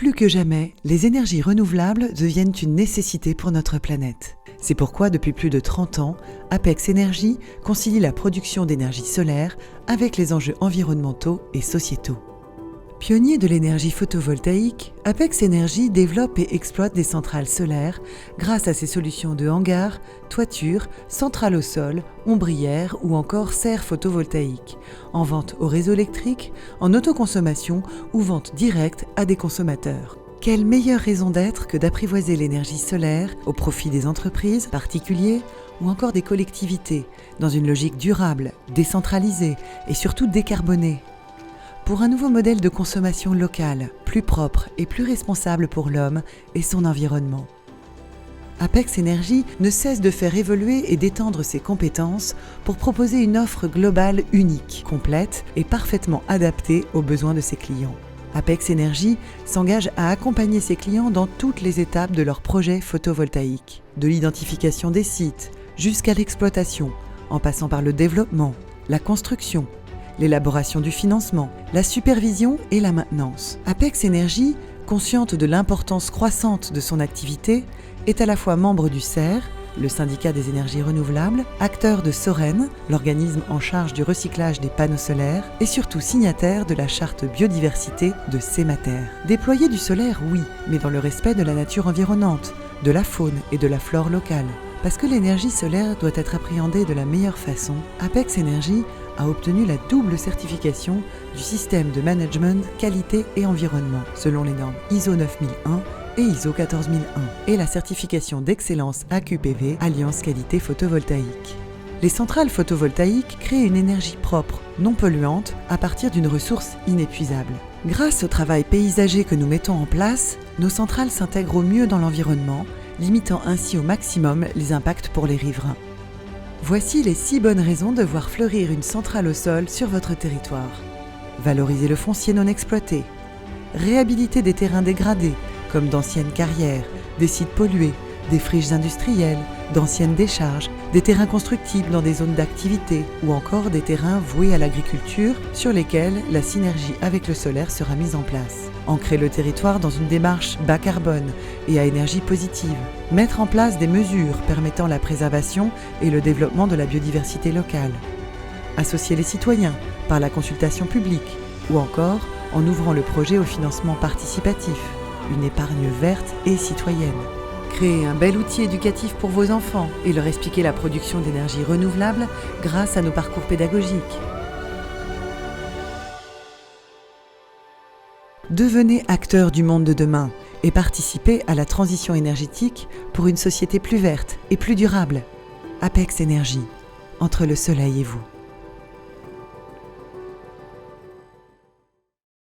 Plus que jamais, les énergies renouvelables deviennent une nécessité pour notre planète. C'est pourquoi, depuis plus de 30 ans, Apex Énergie concilie la production d'énergie solaire avec les enjeux environnementaux et sociétaux. Pionnier de l'énergie photovoltaïque, Apex Énergie développe et exploite des centrales solaires grâce à ses solutions de hangars, toitures, centrales au sol, ombrières ou encore serres photovoltaïques, en vente au réseau électrique, en autoconsommation ou vente directe à des consommateurs. Quelle meilleure raison d'être que d'apprivoiser l'énergie solaire au profit des entreprises, particuliers ou encore des collectivités, dans une logique durable, décentralisée et surtout décarbonée. Pour un nouveau modèle de consommation locale, plus propre et plus responsable pour l'homme et son environnement. Apex Énergie ne cesse de faire évoluer et d'étendre ses compétences pour proposer une offre globale unique, complète et parfaitement adaptée aux besoins de ses clients. Apex Énergie s'engage à accompagner ses clients dans toutes les étapes de leur projet photovoltaïque, de l'identification des sites jusqu'à l'exploitation, en passant par le développement, la construction, l'élaboration du financement, la supervision et la maintenance. Apex Énergie, consciente de l'importance croissante de son activité, est à la fois membre du CER, le syndicat des énergies renouvelables, acteur de Soren, l'organisme en charge du recyclage des panneaux solaires, et surtout signataire de la charte biodiversité de Cemater. Déployer du solaire, oui, mais dans le respect de la nature environnante, de la faune et de la flore locale. Parce que l'énergie solaire doit être appréhendée de la meilleure façon, Apex Énergie a obtenu la double certification du système de management qualité et environnement selon les normes ISO 9001 et ISO 14001 et la certification d'excellence AQPV Alliance Qualité Photovoltaïque. Les centrales photovoltaïques créent une énergie propre, non polluante, à partir d'une ressource inépuisable. Grâce au travail paysager que nous mettons en place, nos centrales s'intègrent au mieux dans l'environnement, limitant ainsi au maximum les impacts pour les riverains. Voici les 6 bonnes raisons de voir fleurir une centrale au sol sur votre territoire. Valoriser le foncier non exploité. Réhabiliter des terrains dégradés, comme d'anciennes carrières, des sites pollués, des friches industrielles, d'anciennes décharges, des terrains constructibles dans des zones d'activité ou encore des terrains voués à l'agriculture sur lesquels la synergie avec le solaire sera mise en place. Ancrer le territoire dans une démarche bas carbone et à énergie positive. Mettre en place des mesures permettant la préservation et le développement de la biodiversité locale. Associer les citoyens par la consultation publique ou encore en ouvrant le projet au financement participatif, une épargne verte et citoyenne. Créer un bel outil éducatif pour vos enfants et leur expliquer la production d'énergie renouvelable grâce à nos parcours pédagogiques. Devenez acteur du monde de demain et participez à la transition énergétique pour une société plus verte et plus durable. Apex Énergie, entre le soleil et vous.